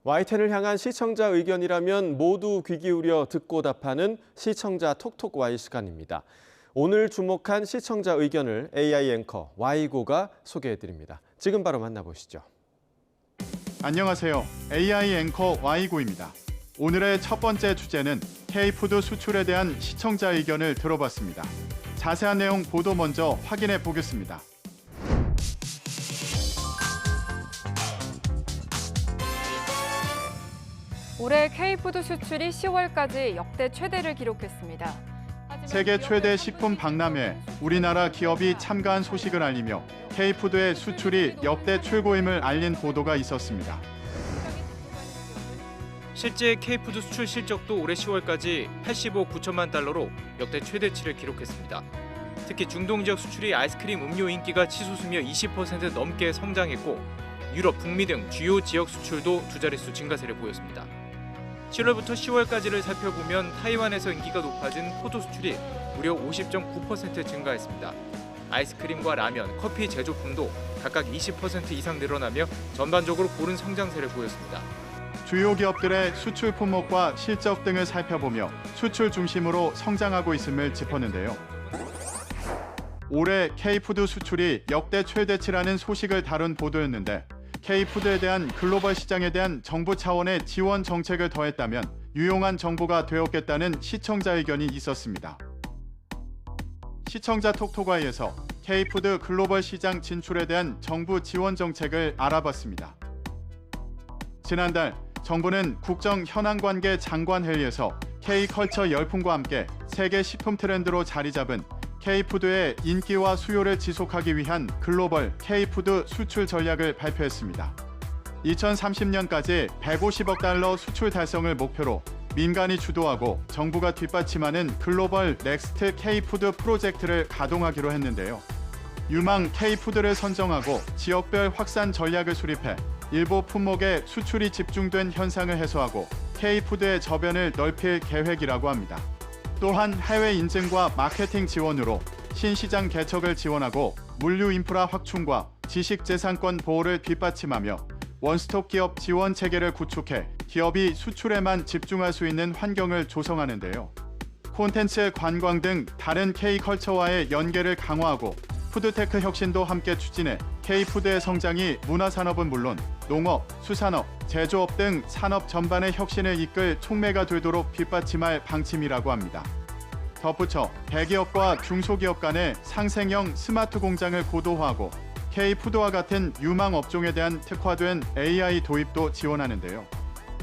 Y10을 향한 시청자 의견이라면 모두 귀 기울여 듣고 답하는 시청자 톡톡 Y 시간입니다. 오늘 주목한 시청자 의견을 AI 앵커 Y고가 소개해드립니다. 지금 바로 만나보시죠. 안녕하세요. AI 앵커 Y고입니다. 오늘의 첫 번째 주제는 K푸드 수출에 대한 시청자 의견을 들어봤습니다. 자세한 내용 보도 먼저 확인해 보겠습니다. 올해 K푸드 수출이 10월까지 역대 최대를 기록했습니다. 세계 최대 식품 박람회에 우리나라 기업이 참가한 소식을 알리며 K푸드의 수출이 역대 최고임을 알린 보도가 있었습니다. 실제 K푸드 수출 실적도 올해 10월까지 85억 9천만 달러로 역대 최대치를 기록했습니다. 특히 중동 지역 수출이 아이스크림 음료 인기가 치솟으며 20% 넘게 성장했고 유럽, 북미 등 주요 지역 수출도 두 자릿수 증가세를 보였습니다. 7월부터 10월까지를 살펴보면 타이완에서 인기가 높아진 포도 수출이 무려 50.9% 증가했습니다. 아이스크림과 라면, 커피 제조품도 각각 20% 이상 늘어나며 전반적으로 고른 성장세를 보였습니다. 주요 기업들의 수출 품목과 실적 등을 살펴보며 수출 중심으로 성장하고 있음을 짚었는데요. 올해 K푸드 수출이 역대 최대치라는 소식을 다룬 보도였는데 K푸드에 대한 글로벌 시장에 대한 정부 차원의 지원 정책을 더했다면 유용한 정보가 되었겠다는 시청자 의견이 있었습니다. 시청자 톡톡아이에서 K푸드 글로벌 시장 진출에 대한 정부 지원 정책을 알아봤습니다. 지난달 정부는 국정 현안관계 장관회의에서 K컬처 열풍과 함께 세계 식품 트렌드로 자리 잡은 K푸드의 인기와 수요를 지속하기 위한 글로벌 K푸드 수출 전략을 발표했습니다. 2030년까지 150억 달러 수출 달성을 목표로 민간이 주도하고 정부가 뒷받침하는 글로벌 넥스트 K푸드 프로젝트를 가동하기로 했는데요. 유망 K푸드를 선정하고 지역별 확산 전략을 수립해 일부 품목의 수출이 집중된 현상을 해소하고 K푸드의 저변을 넓힐 계획이라고 합니다. 또한 해외 인증과 마케팅 지원으로 신시장 개척을 지원하고 물류 인프라 확충과 지식재산권 보호를 뒷받침하며 원스톱 기업 지원 체계를 구축해 기업이 수출에만 집중할 수 있는 환경을 조성하는데요. 콘텐츠, 관광 등 다른 K컬처와의 연계를 강화하고 푸드테크 혁신도 함께 추진해 K푸드의 성장이 문화산업은 물론 농업, 수산업, 제조업 등 산업 전반의 혁신을 이끌 촉매가 되도록 뒷받침할 방침이라고 합니다. 덧붙여 대기업과 중소기업 간의 상생형 스마트 공장을 고도화하고 K푸드와 같은 유망 업종에 대한 특화된 AI 도입도 지원하는데요.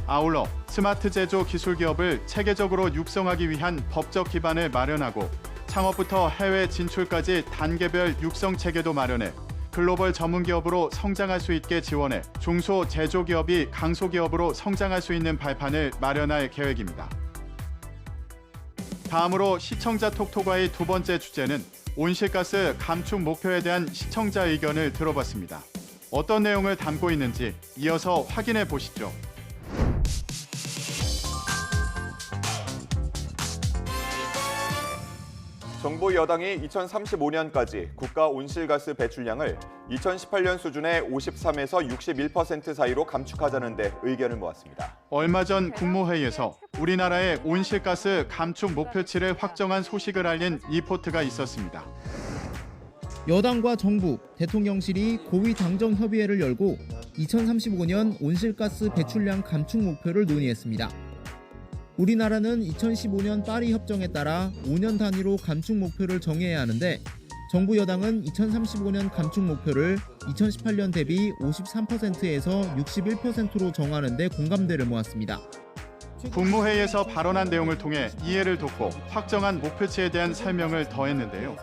아울러 스마트 제조 기술 기업을 체계적으로 육성하기 위한 법적 기반을 마련하고 창업부터 해외 진출까지 단계별 육성 체계도 마련해 글로벌 전문 기업으로 성장할 수 있게 지원해 중소 제조기업이 강소기업으로 성장할 수 있는 발판을 마련할 계획입니다. 다음으로 시청자 톡톡아의 두 번째 주제는 온실가스 감축 목표에 대한 시청자 의견을 들어봤습니다. 어떤 내용을 담고 있는지 이어서 확인해 보시죠. 정부 여당이 2035년까지 국가 온실가스 배출량을 2018년 수준의 53에서 61% 사이로 감축하자는 데 의견을 모았습니다. 얼마 전 국무회의에서 우리나라의 온실가스 감축 목표치를 확정한 소식을 알린 리포트가 있었습니다. 여당과 정부, 대통령실이 고위 당정 협의회를 열고 2035년 온실가스 배출량 감축 목표를 논의했습니다. 우리나라는 2015년 파리 협정에 따라 5년 단위로 감축 목표를 정해야 하는데 정부 여당은 2035년 감축 목표를 2018년 대비 53%에서 61%로 정하는 데 공감대를 모았습니다. 국무회의에서 발언한 내용을 통해 이해를 돕고 확정한 목표치에 대한 설명을 더했는데요.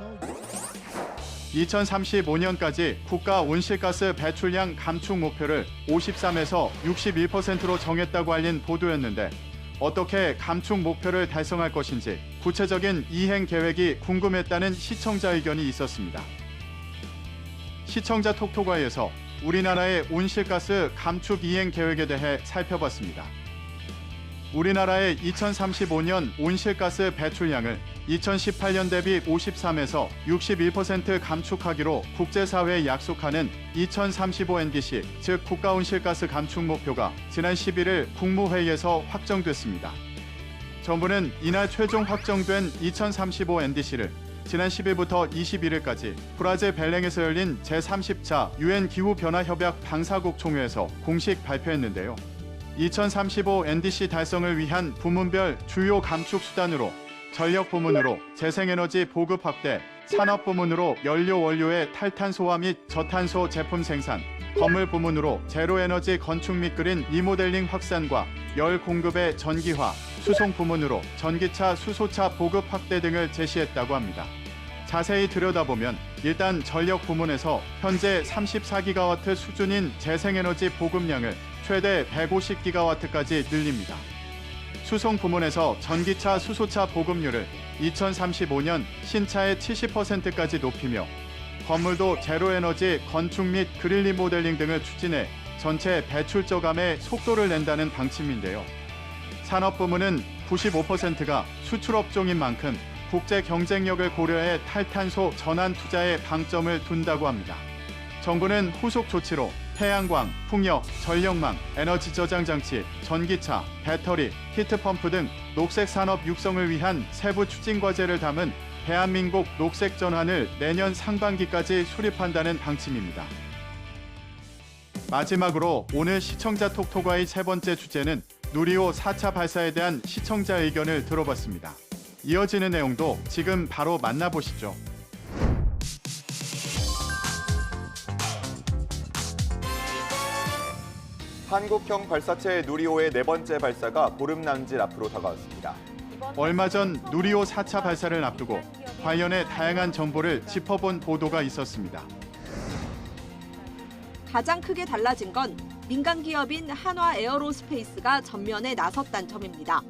2035년까지 국가 온실가스 배출량 감축 목표를 53에서 61%로 정했다고 알린 보도였는데 어떻게 감축 목표를 달성할 것인지 구체적인 이행 계획이 궁금했다는 시청자 의견이 있었습니다. 시청자 톡톡아이에서 우리나라의 온실가스 감축 이행 계획에 대해 살펴봤습니다. 우리나라의 2035년 온실가스 배출량을 2018년 대비 53에서 61% 감축하기로 국제사회에 약속하는 2035 NDC, 즉 국가 온실가스 감축 목표가 지난 11일 국무회의에서 확정됐습니다. 정부는 이날 최종 확정된 2035 NDC를 지난 10일부터 21일까지 브라질 벨랭에서 열린 제30차 유엔 기후변화협약 방사국 총회에서 공식 발표했는데요. 2035 NDC 달성을 위한 부문별 주요 감축 수단으로 전력 부문으로 재생에너지 보급 확대, 산업 부문으로 연료 원료의 탈탄소화 및 저탄소 제품 생산, 건물 부문으로 제로에너지 건축 및 그린 리모델링 확산과 열 공급의 전기화, 수송 부문으로 전기차, 수소차 보급 확대 등을 제시했다고 합니다. 자세히 들여다보면 일단 전력 부문에서 현재 34기가와트 수준인 재생에너지 보급량을 최대 150기가와트까지 늘립니다. 수송 부문에서 전기차, 수소차 보급률을 2035년 신차의 70%까지 높이며 건물도 제로에너지 건축 및 그린 리모델링 등을 추진해 전체 배출 저감에 속도를 낸다는 방침인데요. 산업 부문은 95%가 수출업종인 만큼 국제 경쟁력을 고려해 탈탄소 전환 투자에 방점을 둔다고 합니다. 정부는 후속 조치로 태양광, 풍력, 전력망, 에너지 저장 장치, 전기차, 배터리, 히트펌프 등 녹색 산업 육성을 위한 세부 추진 과제를 담은 대한민국 녹색 전환을 내년 상반기까지 수립한다는 방침입니다. 마지막으로 오늘 시청자 톡톡아의 세 번째 주제는 누리호 4차 발사에 대한 시청자 의견을 들어봤습니다. 이어지는 내용도 지금 바로 만나보시죠. 한국형 발사체 누리호의 네 번째 발사가 보름남짓 앞으로 다가왔습니다. 얼마 전 누리호 4차 발사를 앞두고 관련해 다양한 정보를 짚어본 보도가 있었습니다. 가장 크게 달라진 건 민간 기업인 한화 에어로스페이스가 전면에 나섰다는 점입니다.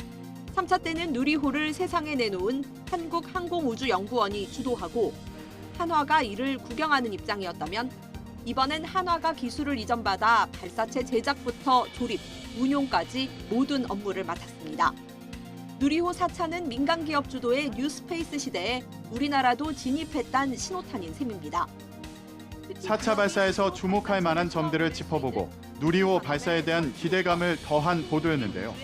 3차 때는 누리호를 세상에 내놓은 한국항공우주연구원이 주도하고 한화가 이를 구경하는 입장이었다면 이번엔 한화가 기술을 이전받아 발사체 제작부터 조립, 운용까지 모든 업무를 맡았습니다. 누리호 4차는 민간 기업 주도의 뉴스페이스 시대에 우리나라도 진입했다는 신호탄인 셈입니다. 4차 발사에서 주목할 만한 점들을 짚어보고 누리호 발사에 대한 기대감을 더한 보도였는데요.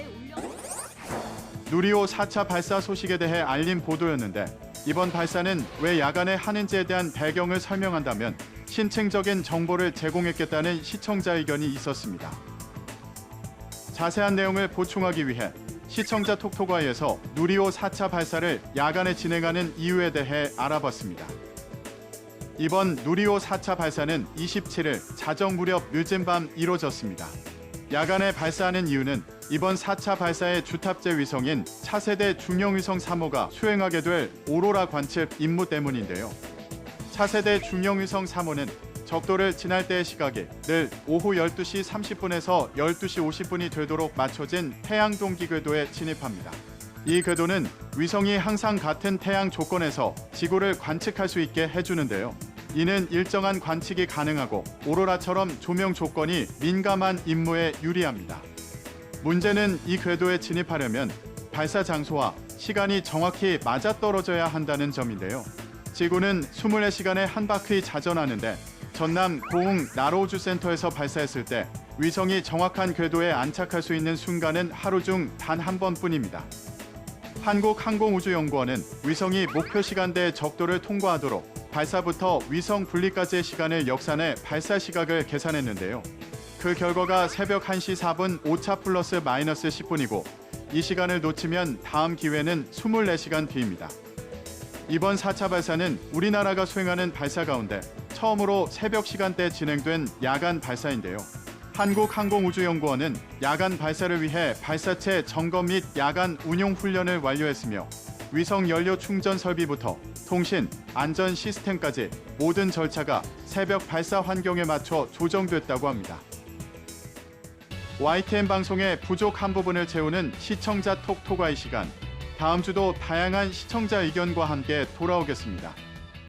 누리호 4차 발사 소식에 대해 알린 보도였는데 이번 발사는 왜 야간에 하는지에 대한 배경을 설명한다면 신층적인 정보를 제공했겠다는 시청자 의견이 있었습니다. 자세한 내용을 보충하기 위해 시청자 톡톡아이에서 누리호 4차 발사를 야간에 진행하는 이유에 대해 알아봤습니다. 이번 누리호 4차 발사는 27일 자정 무렵 늦은 밤 이뤄졌습니다. 야간에 발사하는 이유는 이번 4차 발사의 주탑재 위성인 차세대 중형위성 3호가 수행하게 될 오로라 관측 임무 때문인데요. 차세대 중형위성 3호는 적도를 지날 때의 시각이 늘 오후 12시 30분에서 12시 50분이 되도록 맞춰진 태양동기 궤도에 진입합니다. 이 궤도는 위성이 항상 같은 태양 조건에서 지구를 관측할 수 있게 해주는데요. 이는 일정한 관측이 가능하고 오로라처럼 조명 조건이 민감한 임무에 유리합니다. 문제는 이 궤도에 진입하려면 발사 장소와 시간이 정확히 맞아떨어져야 한다는 점인데요. 지구는 24시간에 한 바퀴 자전하는데 전남 고흥 나로우주센터에서 발사했을 때 위성이 정확한 궤도에 안착할 수 있는 순간은 하루 중 단 한 번뿐입니다. 한국항공우주연구원은 위성이 목표 시간대의 적도를 통과하도록 발사부터 위성 분리까지의 시간을 역산해 발사 시각을 계산했는데요. 그 결과가 새벽 1시 4분 5차 플러스 마이너스 10분이고 이 시간을 놓치면 다음 기회는 24시간 뒤입니다. 이번 4차 발사는 우리나라가 수행하는 발사 가운데 처음으로 새벽 시간대에 진행된 야간 발사인데요. 한국항공우주연구원은 야간 발사를 위해 발사체 점검 및 야간 운용 훈련을 완료했으며 위성 연료 충전 설비부터 통신, 안전 시스템까지 모든 절차가 새벽 발사 환경에 맞춰 조정됐다고 합니다. YTN 방송의 부족한 부분을 채우는 시청자 톡톡아이 시간. 다음 주도 다양한 시청자 의견과 함께 돌아오겠습니다.